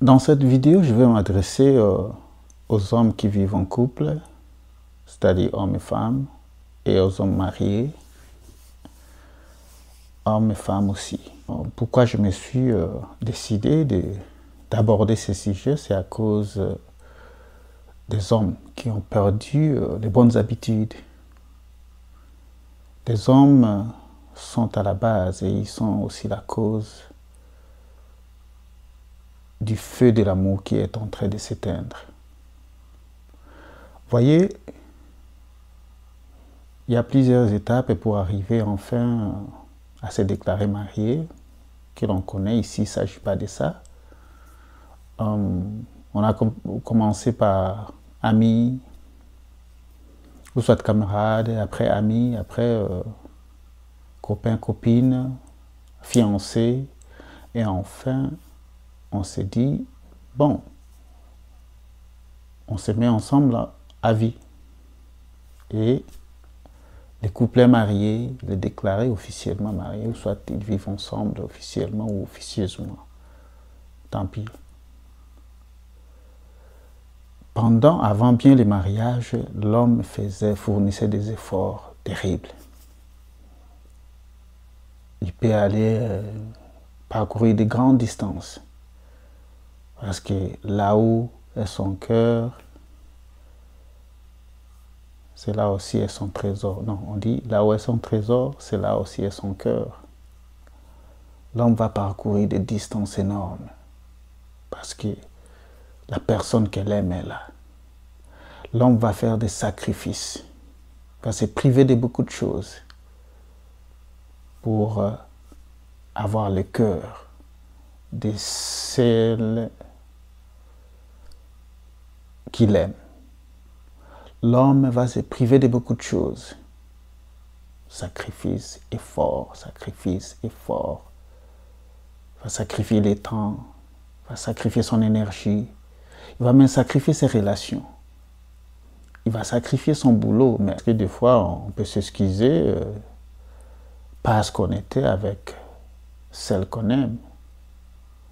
Dans cette vidéo, je vais m'adresser aux hommes qui vivent en couple, c'est-à-dire hommes et femmes, et aux hommes mariés, hommes et femmes aussi. Pourquoi je me suis décidé d'aborder ce sujet, c'est à cause des hommes qui ont perdu les bonnes habitudes. Les hommes sont à la base et ils sont aussi la cause du feu de l'amour qui est en train de s'éteindre. Voyez, il y a plusieurs étapes pour arriver enfin à se déclarer marié, que l'on connaît ici, il ne s'agit pas de ça. On a commencé par amis, ou soit camarades, après amis, après copains, copines, fiancés, et enfin, on s'est dit, bon, on se met ensemble à vie. Et les couplets mariés, les déclarés officiellement mariés, ou soit ils vivent ensemble officiellement ou officieusement. Tant pis. Avant bien le mariage, l'homme fournissait des efforts terribles. Il peut aller parcourir de grandes distances. Parce que là où est son cœur, c'est là aussi est son trésor. Non, on dit là où est son trésor, c'est là aussi est son cœur. L'homme va parcourir des distances énormes. Parce que la personne qu'elle aime est là. L'homme va faire des sacrifices. Va se priver de beaucoup de choses pour avoir le cœur de celle qu'il aime. L'homme va se priver de beaucoup de choses. Sacrifice, effort, sacrifice, effort. Il va sacrifier le temps, il va sacrifier son énergie, il va même sacrifier ses relations. Il va sacrifier son boulot, mais des fois on peut s'excuser parce qu'on était avec celle qu'on aime.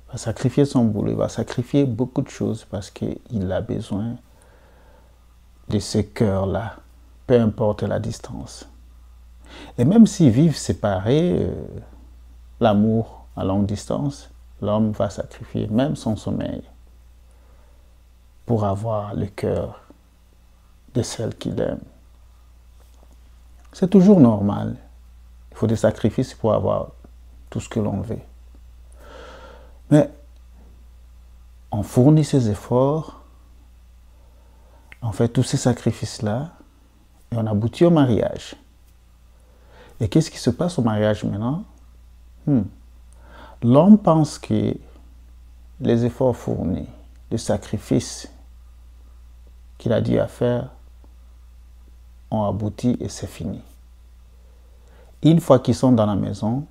Il va sacrifier son boulot, il va sacrifier beaucoup de choses parce qu'il a besoin de ce cœur-là, peu importe la distance. Et même s'ils vivent séparés, l'amour à longue distance, l'homme va sacrifier même son sommeil pour avoir le cœur de celle qu'il aime. C'est toujours normal. Il faut des sacrifices pour avoir tout ce que l'on veut. Mais on fournit ces efforts, on fait tous ces sacrifices-là et on aboutit au mariage. Et qu'est-ce qui se passe au mariage maintenant? L'homme pense que les efforts fournis, les sacrifices qu'il a dû faire ont abouti et c'est fini. Une fois qu'ils sont dans la maison,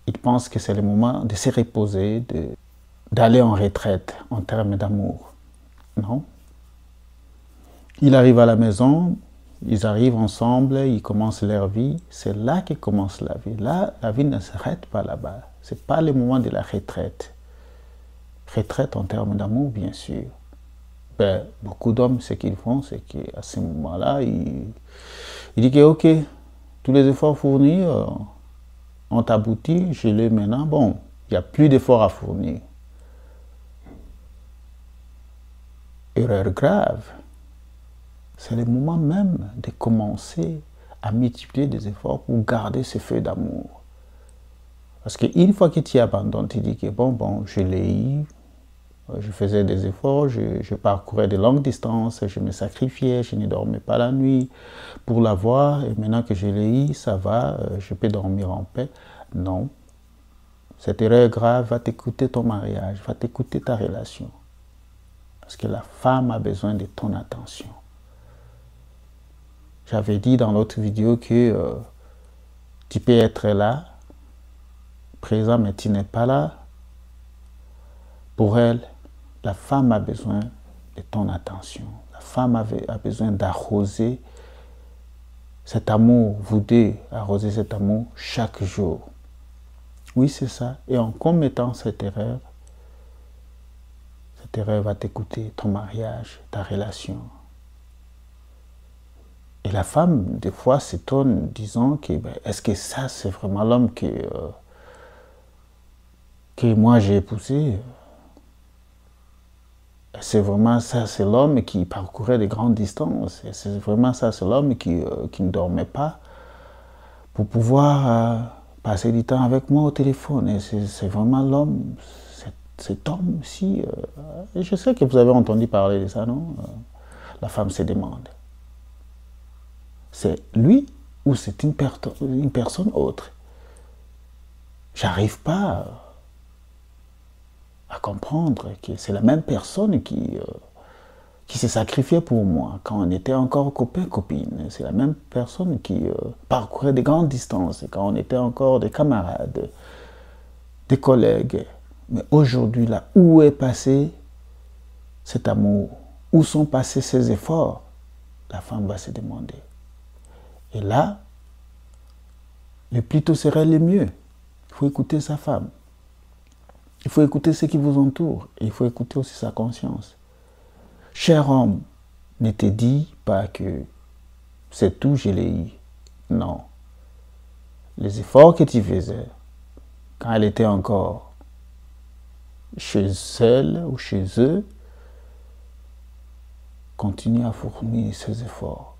ils pensent que c'est le moment de se reposer, d'aller en retraite en termes d'amour. Non. Ils arrivent à la maison, ils arrivent ensemble, ils commencent leur vie. C'est là que commence la vie. Là, la vie ne s'arrête pas là-bas. Ce n'est pas le moment de la retraite. Retraite en termes d'amour, bien sûr. Ben, beaucoup d'hommes, ce qu'ils font, c'est qu'à ce moment-là, ils disent que ok, tous les efforts fournis ont abouti, je l'ai maintenant, bon, il n'y a plus d'efforts à fournir. Erreur grave. C'est le moment même de commencer à multiplier des efforts pour garder ce feu d'amour. Parce qu'une fois que tu abandonnes, tu dis que bon, je l'ai eu, je faisais des efforts, je parcourais de longues distances, je me sacrifiais, je ne dormais pas la nuit pour l'avoir, et maintenant que je l'ai eu, ça va, je peux dormir en paix. Non. Cette erreur grave va t'écouter ton mariage, va t'écouter ta relation. Parce que la femme a besoin de ton attention. J'avais dit dans l'autre vidéo que tu peux être là, présent, mais tu n'es pas là. Pour elle, la femme a besoin de ton attention. La femme a besoin d'arroser cet amour, vous deux, arroser cet amour chaque jour. Oui, c'est ça. Et en commettant cette erreur va t'écouter, ton mariage, ta relation. Et la femme, des fois, s'étonne, disant que est-ce que ça, c'est vraiment l'homme que moi j'ai épousé? C'est vraiment ça, c'est l'homme qui parcourait de grandes distances. C'est vraiment ça, c'est l'homme qui ne dormait pas pour pouvoir passer du temps avec moi au téléphone. Et c'est vraiment l'homme, cet homme-ci. Je sais que vous avez entendu parler de ça, non? La femme se demande. C'est lui ou c'est une personne autre? J'arrive pas à comprendre que c'est la même personne qui s'est sacrifiée pour moi quand on était encore copains-copines. C'est la même personne qui parcourait des grandes distances quand on était encore des camarades, des collègues. Mais aujourd'hui, là, où est passé cet amour? Où sont passés ces efforts? La femme va se demander. Et là, le plus tôt serait le mieux. Il faut écouter sa femme. Il faut écouter ce qui vous entoure. Et il faut écouter aussi sa conscience. Cher homme, ne te dis pas que c'est tout, je l'ai eu. Non. Les efforts que tu faisais, quand elle était encore chez elle ou chez eux, continue à fournir ces efforts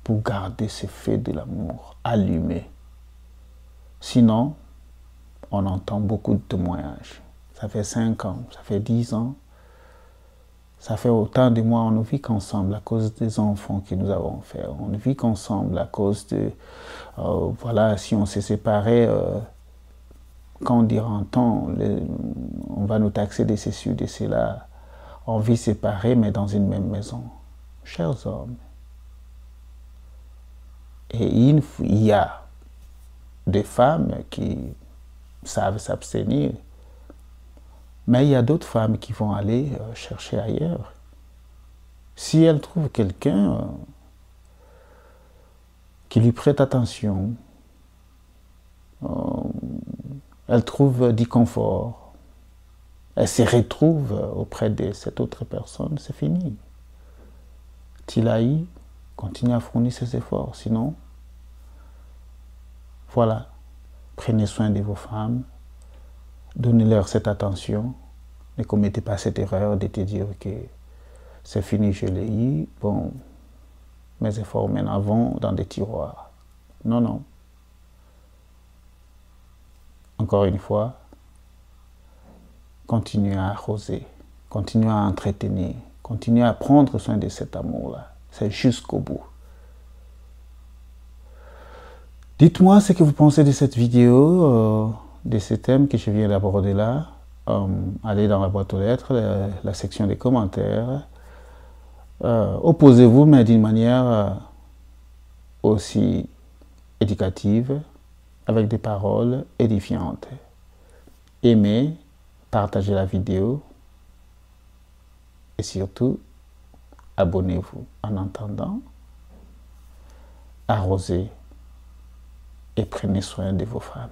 pour garder ce feu de l'amour allumé. Sinon, on entend beaucoup de témoignages. Ça fait 5 ans, ça fait 10 ans. Ça fait autant de mois, on ne vit qu'ensemble à cause des enfants que nous avons fait. On ne vit qu'ensemble à cause de... voilà, si on s'est séparés, quand on dira un temps, on va nous taxer de ceci ou de cela. On vit séparés, mais dans une même maison. Chers hommes, et il y a des femmes qui savent s'abstenir, mais il y a d'autres femmes qui vont aller chercher ailleurs. Si elles trouvent quelqu'un qui lui prête attention, elles trouvent du confort, elles se retrouvent auprès de cette autre personne, c'est fini. Tu l'as eu, continue à fournir ses efforts, sinon, voilà, prenez soin de vos femmes, donnez-leur cette attention, ne commettez pas cette erreur de te dire que c'est fini, je l'ai eu, bon, mes efforts maintenant vont dans des tiroirs. Non, non. Encore une fois, continuez à arroser, continuez à entretenir, continuez à prendre soin de cet amour-là. C'est jusqu'au bout. Dites-moi ce que vous pensez de cette vidéo, de ce thème que je viens d'aborder là. Allez dans la boîte aux lettres, la section des commentaires. Opposez-vous, mais d'une manière aussi éducative, avec des paroles édifiantes. Aimez, partagez la vidéo et surtout, abonnez-vous. En attendant, arrosez et prenez soin de vos femmes.